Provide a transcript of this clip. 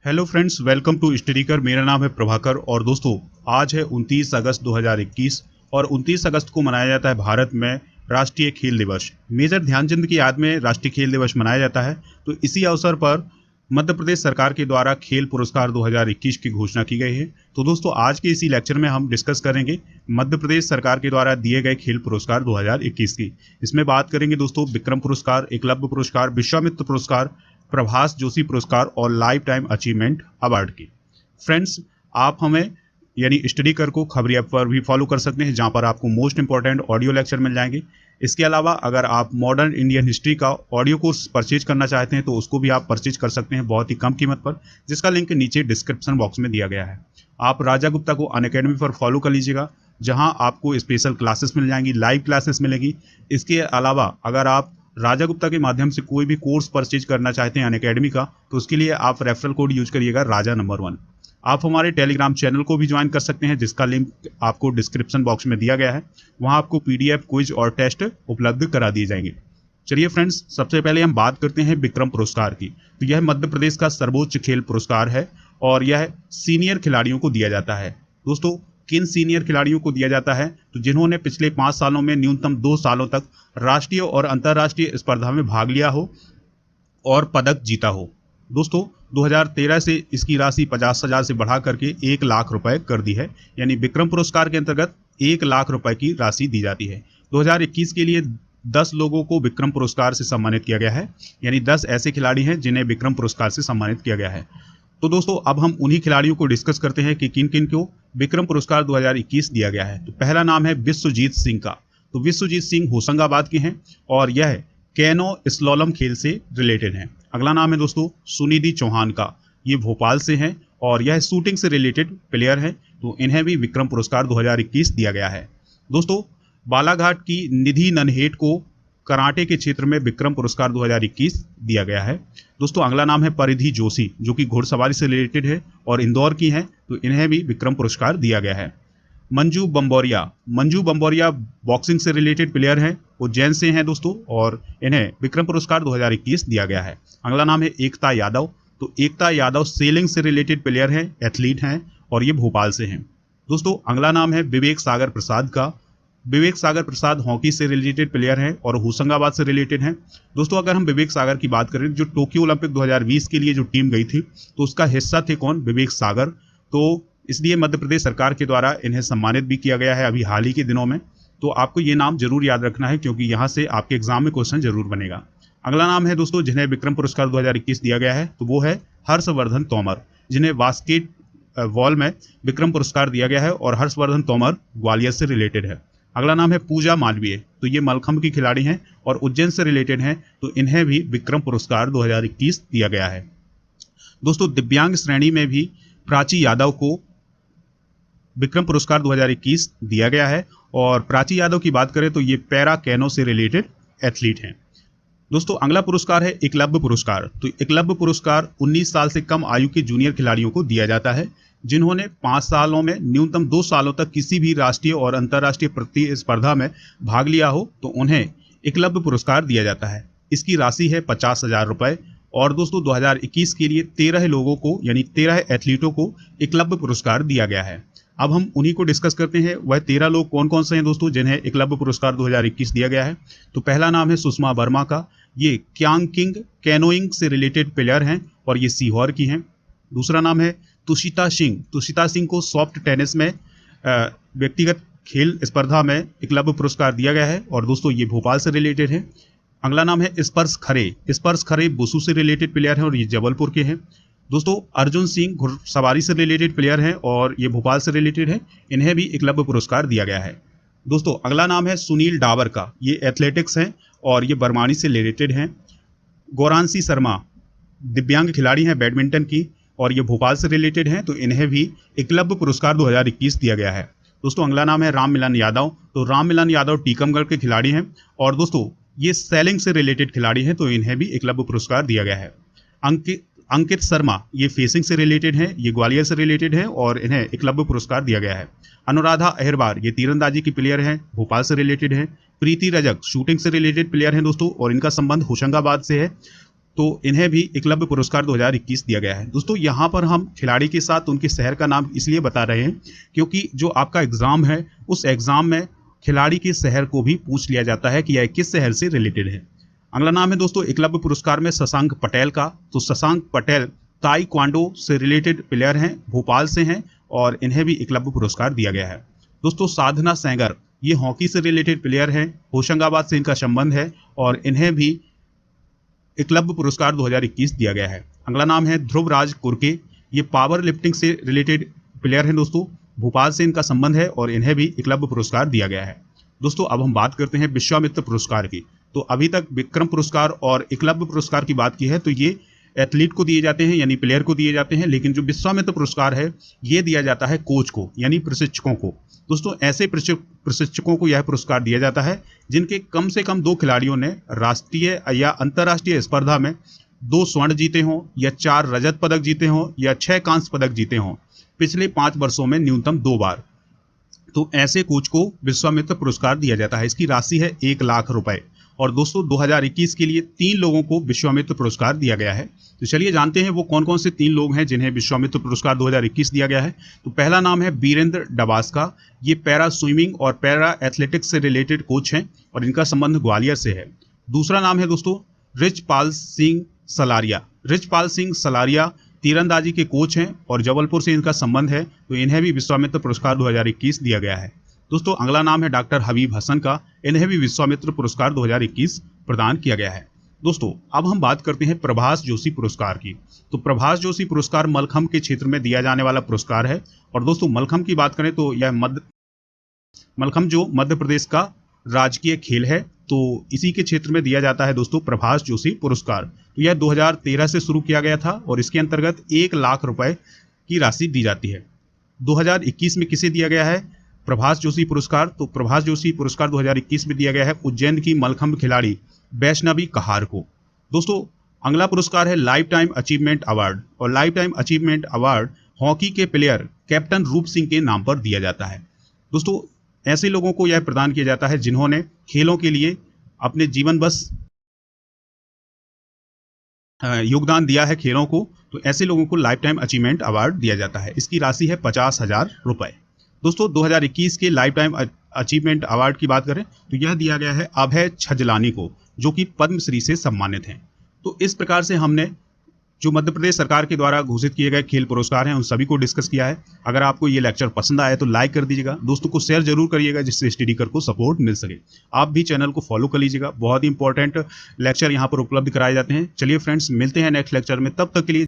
Hello friends, welcome to स्टडीकर। मेरा नाम है प्रभाकर और दोस्तों आज है 29 अगस्त 2021 और 29 अगस्त को मनाया जाता है भारत में राष्ट्रीय खेल दिवस। मेजर ध्यानचंद की याद में राष्ट्रीय खेल दिवस मनाया जाता है। तो इसी अवसर पर मध्य प्रदेश सरकार के द्वारा खेल पुरस्कार 2021 की घोषणा की गई है। तो दोस्तों आज के इसी लेक्चर में हम डिस्कस करेंगे मध्य प्रदेश सरकार के द्वारा दिए गए खेल पुरस्कार 2021 की। इसमें बात करेंगे दोस्तों विक्रम पुरस्कार, एकलव्य पुरस्कार, विश्वामित्र पुरस्कार, प्रभास जोशी पुरस्कार और लाइफ टाइम अचीवमेंट अवार्ड की। फ्रेंड्स, आप हमें यानी स्टडी कर को खबरी ऐप पर भी फॉलो कर सकते हैं, जहां पर आपको मोस्ट इंपॉर्टेंट ऑडियो लेक्चर मिल जाएंगे। इसके अलावा अगर आप मॉडर्न इंडियन हिस्ट्री का ऑडियो कोर्स परचेज करना चाहते हैं तो उसको भी आप परचेज कर सकते हैं बहुत ही कम कीमत पर, जिसका लिंक नीचे डिस्क्रिप्शन बॉक्स में दिया गया है। आप राजा गुप्ता को अनअकैडमी पर फॉलो कर लीजिएगा, जहां आपको स्पेशल क्लासेस मिल जाएंगी, लाइव क्लासेस मिलेगी। इसके अलावा अगर आप राजा गुप्ता के माध्यम से कोई भी कोर्स परचेज करना चाहते हैं अनअकैडमी का, तो उसके लिए आप रेफरल कोड यूज करिएगा राजा नंबर 1। आप हमारे टेलीग्राम चैनल को भी ज्वाइन कर सकते हैं, जिसका लिंक आपको डिस्क्रिप्शन बॉक्स में दिया गया है। वहां आपको पीडीएफ, क्विज और टेस्ट उपलब्ध करा दिए जाएंगे। चलिए फ्रेंड्स, सबसे पहले हम बात करते हैं विक्रम पुरस्कार की। तो यह मध्य प्रदेश का सर्वोच्च खेल पुरस्कार है और यह सीनियर खिलाड़ियों को दिया जाता है। दोस्तों, किन सीनियर खिलाड़ियों को दिया जाता है? तो जिन्होंने पिछले 5 सालों में न्यूनतम 2 सालों तक राष्ट्रीय और अंतर्राष्ट्रीय स्पर्धा में भाग लिया हो और पदक जीता हो। दोस्तों 2013 से इसकी राशि 50,000 से बढ़ा करके 1 लाख रुपए कर दी है, यानी विक्रम पुरस्कार के अंतर्गत 1 लाख रुपए की राशि दी जाती है। 2021 के लिए 10 लोगों को विक्रम पुरस्कार से सम्मानित किया गया है, यानी 10 ऐसे खिलाड़ी हैं जिन्हें विक्रम पुरस्कार से सम्मानित किया गया है। तो दोस्तों अब हम उन्हीं खिलाड़ियों को डिस्कस करते हैं कि किन किन को विक्रम पुरस्कार 2021 दिया गया है। तो पहला नाम है विश्वजीत सिंह का। तो विश्वजीत सिंह होशंगाबाद के हैं और यह कैनो स्लॉलम खेल से रिलेटेड हैं। अगला नाम है दोस्तों सुनिधि चौहान का। ये भोपाल से हैं और यह शूटिंग से रिलेटेड प्लेयर हैं, तो इन्हें भी विक्रम पुरस्कार 2021 दिया गया है। दोस्तों बालाघाट की निधि ननहेट को कराटे के क्षेत्र में विक्रम पुरस्कार 2021 दिया गया है। दोस्तों अगला नाम है परिधि जोशी, जो कि घुड़सवारी से रिलेटेड है और इंदौर की हैं, तो इन्हें भी विक्रम पुरस्कार दिया गया है। मंजू बम्बोरिया बॉक्सिंग से रिलेटेड प्लेयर हैं, वो जैन से हैं दोस्तों, और इन्हें विक्रम पुरस्कार 2021 दिया गया है। अगला नाम है एकता यादव। तो एकता यादव सेलिंग से रिलेटेड प्लेयर हैं, एथलीट हैं और ये भोपाल से हैं। दोस्तों अगला नाम है विवेक सागर प्रसाद का। विवेक सागर प्रसाद हॉकी से रिलेटेड प्लेयर हैं और होशंगाबाद से रिलेटेड हैं। दोस्तों अगर हम विवेक सागर की बात करें, जो टोक्यो ओलंपिक 2020 के लिए जो टीम गई थी, तो उसका हिस्सा थे कौन? विवेक सागर। तो इसलिए मध्य प्रदेश सरकार के द्वारा इन्हें सम्मानित भी किया गया है अभी हाल ही के दिनों में। तो आपको ये नाम जरूर याद रखना है, क्योंकि यहाँ से आपके एग्जाम में क्वेश्चन जरूर बनेगा। अगला नाम है दोस्तों जिन्हें विक्रम पुरस्कार 2021 दिया गया है, तो वो है हर्षवर्धन तोमर, जिन्हें बास्केट बॉल में विक्रम पुरस्कार दिया गया है और हर्षवर्धन तोमर ग्वालियर से रिलेटेड है। अगला नाम है पूजा मालवीय। तो ये मलखंभ की खिलाड़ी हैं और उज्जैन से रिलेटेड हैं, तो इन्हें भी विक्रम पुरस्कार 2021 दिया गया है। दोस्तों दिव्यांग श्रेणी में भी प्राची यादव को विक्रम पुरस्कार 2021 दिया गया है और प्राची यादव की बात करें तो ये पैरा कैनो से रिलेटेड एथलीट हैं। दोस्तों अगला पुरस्कार है एकलव्य पुरस्कार। तो एकलव्य पुरस्कार 19 साल से कम आयु के जूनियर खिलाड़ियों को दिया जाता है, जिन्होंने 5 सालों में न्यूनतम 2 सालों तक किसी भी राष्ट्रीय और अंतर्राष्ट्रीय प्रतिस्पर्धा में भाग लिया हो, तो उन्हें एकलव्य पुरस्कार दिया जाता है। इसकी राशि है 50,000 रुपए और दोस्तों 2021 के लिए 13 लोगों को यानी 13 एथलीटों को एकलव्य पुरस्कार दिया गया है। अब हम उन्हीं को डिस्कस करते हैं। वह 13 लोग कौन कौन से हैं दोस्तों जिन्हें एकलव्य पुरस्कार 2021 दिया गया है? तो पहला नाम है सुषमा वर्मा का। ये क्यांकिंग कैनोइंग से रिलेटेड प्लेयर हैं और ये सीहोर की हैं। दूसरा नाम है तुषिता सिंह को सॉफ्ट टेनिस में व्यक्तिगत खेल स्पर्धा में एकलव्य पुरस्कार दिया गया है और दोस्तों ये भोपाल से रिलेटेड है। अगला नाम है स्पर्श खरे बुसू से रिलेटेड प्लेयर हैं और ये जबलपुर के हैं। दोस्तों अर्जुन सिंह घुड़सवारी से रिलेटेड प्लेयर हैं और ये भोपाल से रिलेटेड है, इन्हें भी एकलव्य पुरस्कार दिया गया है। दोस्तों अगला नाम है सुनील डावर का। ये एथलेटिक्स हैं और ये बरवानी से रिलेटेड हैं। गौरांशी शर्मा दिव्यांग खिलाड़ी हैं बैडमिंटन की और ये भोपाल से रिलेटेड हैं, तो इन्हें भी एकलव्य पुरस्कार 2021 दिया गया है। दोस्तों अगला नाम है राममिलन यादव। तो राममिलन यादव टीकमगढ़ के खिलाड़ी हैं और दोस्तों ये सेलिंग से रिलेटेड खिलाड़ी हैं, तो इन्हें भी एकलव्य पुरस्कार दिया गया है। अंकित शर्मा ये फेसिंग से रिलेटेड हैं, ये ग्वालियर से रिलेटेड हैं और इन्हें एकलव्य पुरस्कार दिया गया है। अनुराधा अहिरबार ये तीरंदाजी की प्लेयर हैं, भोपाल से रिलेटेड हैं। प्रीति रजक शूटिंग से रिलेटेड प्लेयर हैं दोस्तों और इनका संबंध होशंगाबाद से है। तो इन्हें भी एकलव्य पुरस्कार 2021 दिया गया है। दोस्तों यहाँ पर हम खिलाड़ी के साथ उनके शहर का नाम इसलिए बता रहे हैं क्योंकि जो आपका एग्जाम है उस एग्जाम में खिलाड़ी के शहर को भी पूछ लिया जाता है कि यह किस शहर से रिलेटेड है। अगला नाम है दोस्तों एकलव्य पुरस्कार में शशांक पटेल का। तो शशांक पटेल ताइक्वांडो से रिलेटेड प्लेयर हैं, भोपाल से हैं और इन्हें भी एकलव्य पुरस्कार दिया गया है। दोस्तों साधना सेंगर ये हॉकी से रिलेटेड प्लेयर हैं, होशंगाबाद से इनका संबंध है और इन्हें भी एकलव्य पुरस्कार 2021 दिया गया है। अगला नाम है ध्रुवराज कुर्के, ये पावर लिफ्टिंग से रिलेटेड प्लेयर हैं दोस्तों, भोपाल से इनका संबंध है और इन्हें भी एकलव्य पुरस्कार दिया गया है। दोस्तों अब हम बात करते हैं विश्वामित्र पुरस्कार की। तो अभी तक विक्रम पुरस्कार और एकलव्य पुरस्कार की बात की है तो ये एथलीट को दिए जाते हैं यानी प्लेयर को दिए जाते हैं, लेकिन जो विश्वामित्र पुरस्कार है ये दिया जाता है कोच को यानी प्रशिक्षकों को। दोस्तों ऐसे प्रशिक्षकों को यह पुरस्कार दिया जाता है जिनके कम से कम 2 खिलाड़ियों ने राष्ट्रीय या अंतर्राष्ट्रीय स्पर्धा में 2 स्वर्ण जीते हों या 4 रजत पदक जीते हों या 6 कांस्य पदक जीते हों पिछले 5 वर्षों में न्यूनतम 2 बार। तो ऐसे कोच को विश्वामित्र पुरस्कार दिया जाता है। इसकी राशि है 1 लाख रुपए और दोस्तों 2021 के लिए 3 लोगों को विश्वामित्र पुरस्कार दिया गया है। तो चलिए जानते हैं वो कौन कौन से 3 लोग हैं जिन्हें विश्वामित्र पुरस्कार 2021 दिया गया है। तो पहला नाम है वीरेंद्र डबास्का, ये पैरा स्विमिंग और पैरा एथलेटिक्स से रिलेटेड कोच हैं और इनका संबंध ग्वालियर से है। दूसरा नाम है दोस्तों रिचपाल सिंह सलारिया। रिचपाल सिंह सलारिया तीरंदाजी के कोच हैं और जबलपुर से इनका संबंध है, तो इन्हें भी विश्वामित्र पुरस्कार 2021 दिया गया है। दोस्तों अगला नाम है डॉक्टर हबीब हसन का, इन्हें भी विश्वामित्र पुरस्कार 2021 प्रदान किया गया है। दोस्तों अब हम बात करते हैं प्रभाष जोशी पुरस्कार की। तो प्रभाष जोशी पुरस्कार मलखंभ के क्षेत्र में दिया जाने वाला पुरस्कार है और दोस्तों मलखंभ की बात करें तो यह मलखंभ जो मध्य प्रदेश का राजकीय खेल है, तो इसी के क्षेत्र में दिया जाता है दोस्तों प्रभाष जोशी पुरस्कार। तो यह 2013 से शुरू किया गया था और इसके अंतर्गत 1 लाख रुपए की राशि दी जाती है। 2021 में किसे दिया गया है प्रभाष जोशी पुरस्कार? तो प्रभाष जोशी पुरस्कार 2021 में दिया गया है उज्जैन की मलखंभ खिलाड़ी वैष्णवी कहार को। दोस्तों अगला पुरस्कार है लाइफ टाइम अचीवमेंट अवार्ड और life time achievement award hockey के प्लेयर कैप्टन रूप सिंह के नाम पर दिया जाता है। दोस्तों ऐसे लोगों को यह प्रदान किया जाता है जिन्होंने खेलों के लिए अपने जीवन बस योगदान दिया है खेलों को, तो ऐसे लोगों को लाइफ टाइम अचीवमेंट अवार्ड दिया जाता है। इसकी राशि है 50,000 रुपए। दोस्तों 2021 के लाइफ टाइम अचीवमेंट अवार्ड की बात करें तो यह दिया गया है अभय छजलानी को, जो कि पद्मश्री से सम्मानित हैं। तो इस प्रकार से हमने जो मध्य प्रदेश सरकार के द्वारा घोषित किए गए खेल पुरस्कार हैं उन सभी को डिस्कस किया है। अगर आपको ये लेक्चर पसंद आया तो लाइक कर दीजिएगा, दोस्तों को शेयर जरूर करिएगा जिससे स्टडीकर को सपोर्ट मिल सके। आप भी चैनल को फॉलो कर लीजिएगा, बहुत ही इंपॉर्टेंट लेक्चर यहाँ पर उपलब्ध कराए जाते हैं। चलिए फ्रेंड्स मिलते हैं नेक्स्ट लेक्चर में, तब तक के लिए